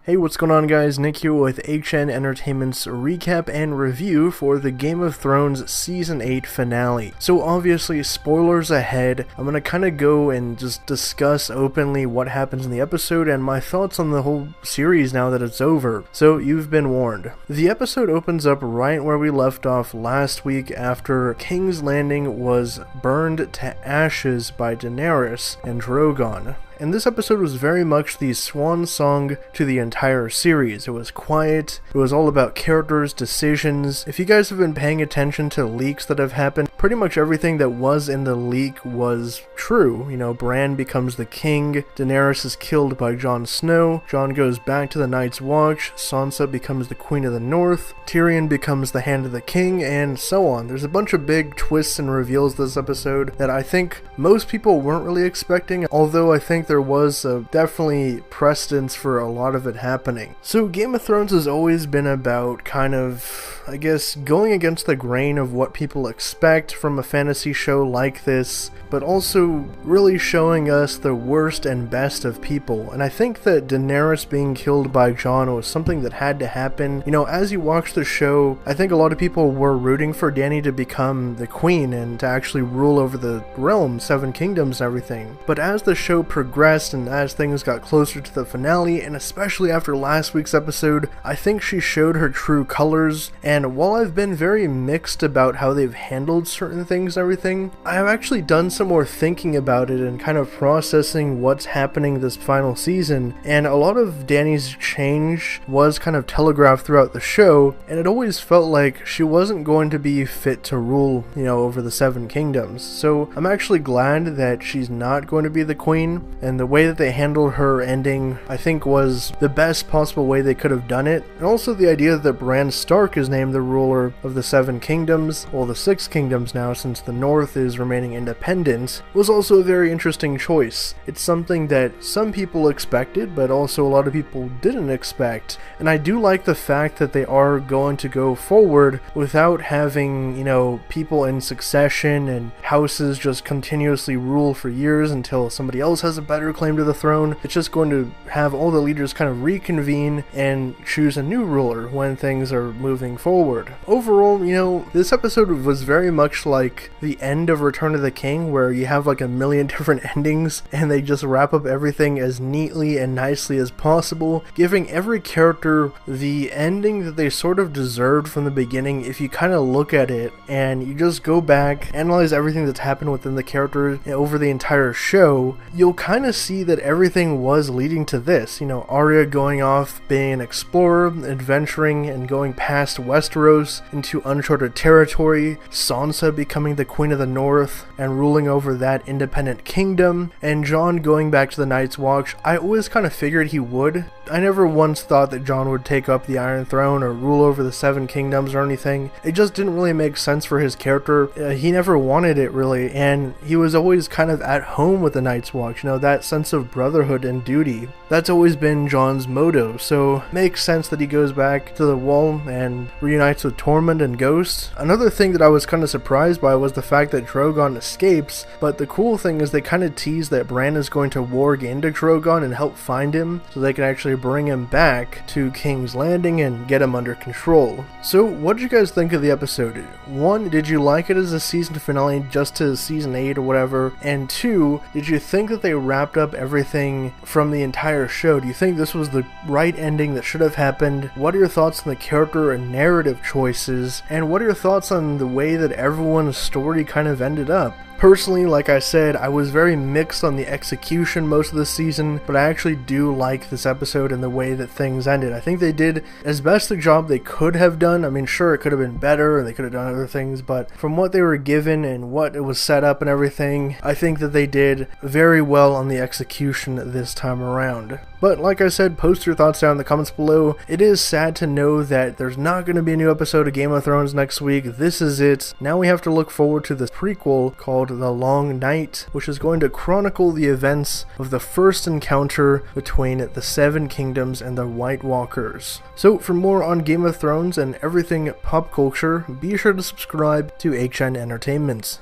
Hey, what's going on guys? Nick here with HN Entertainment's recap and review for the Game of Thrones Season 8 finale. So obviously, spoilers ahead. I'm gonna kind of go and just discuss openly what happens in the episode and my thoughts on the whole series now that it's over. So you've been warned. The episode opens up right where we left off last week after King's Landing was burned to ashes by Daenerys and Drogon. And this episode was very much the swan song to the entire series. It was quiet, it was all about characters, decisions. If you guys have been paying attention to leaks that have happened, pretty much everything that was in the leak was true. You know, Bran becomes the king, Daenerys is killed by Jon Snow, Jon goes back to the Night's Watch, Sansa becomes the Queen of the North, Tyrion becomes the Hand of the King, and so on. There's a bunch of big twists and reveals this episode that I think most people weren't really expecting, although I think there was definitely precedence for a lot of it happening. So Game of Thrones has always been about kind of, I guess, going against the grain of what people expect from a fantasy show like this, but also really showing us the worst and best of people. And I think that Daenerys being killed by Jon was something that had to happen. You know, as you watch the show, I think a lot of people were rooting for Dany to become the queen and to actually rule over the realm, Seven Kingdoms and everything. But as the show progressed and as things got closer to the finale, and especially after last week's episode, I think she showed her true colors. And while I've been very mixed about how they've handled certain things and everything, I have actually done some more thinking about it and kind of processing what's happening this final season. And a lot of Dany's change was kind of telegraphed throughout the show, and it always felt like she wasn't going to be fit to rule, you know, over the Seven Kingdoms. So I'm actually glad that she's not going to be the queen, and the way that they handled her ending, I think, was the best possible way they could have done it. And also the idea that Bran Stark is named the ruler of the Seven Kingdoms, well, the Six Kingdoms now, since the North is remaining independent, was also a very interesting choice. It's something that some people expected, but also a lot of people didn't expect. And I do like the fact that they are going to go forward without having, you know, people in succession and houses just continuously rule for years until somebody else has a better claim to the throne. It's just going to have all the leaders kind of reconvene and choose a new ruler when things are moving forward. Overall, you know, this episode was very much like the end of Return of the King, where you have like a million different endings and they just wrap up everything as neatly and nicely as possible, giving every character the ending that they sort of deserved from the beginning. If you kind of look at it and you just go back, analyze everything that's happened within the character over the entire show, you'll kind of see that everything was leading to this. You know, Arya going off being an explorer, adventuring and going past Westeros into uncharted territory, Sansa becoming the Queen of the North and ruling over that independent kingdom, and Jon going back to the Night's Watch. I always kind of figured he would. I never once thought that Jon would take up the Iron Throne or rule over the Seven Kingdoms or anything. It just didn't really make sense for his character. He never wanted it really, and he was always kind of at home with the Night's Watch. You know, that sense of brotherhood and duty. That's always been Jon's motto, so it makes sense that he goes back to the Wall and reunites with Tormund and Ghost. Another thing that I was kind of surprised by was the fact that Drogon escapes, but the cool thing is they kind of tease that Bran is going to warg into Drogon and help find him so they can actually bring him back to King's Landing and get him under control. So what did you guys think of the episode? 1, did you like it as a season finale just to season 8 or whatever? And 2, did you think that they wrapped up everything from the entire show? Do you think this was the right ending that should have happened? What are your thoughts on the character and narrative choices? And what are your thoughts on the way that everyone's story kind of ended up? Personally, like I said, I was very mixed on the execution most of the season, but I actually do like this episode and the way that things ended. I think they did as best a job they could have done. I mean, sure, it could have been better and they could have done other things, but from what they were given and what it was set up and everything, I think that they did very well on the execution this time around. But like I said, post your thoughts down in the comments below. It is sad to know that there's not going to be a new episode of Game of Thrones next week. This is it. Now we have to look forward to this prequel called The Long Night, which is going to chronicle the events of the first encounter between the Seven Kingdoms and the White Walkers. So for more on Game of Thrones and everything pop culture, be sure to subscribe to HN Entertainment.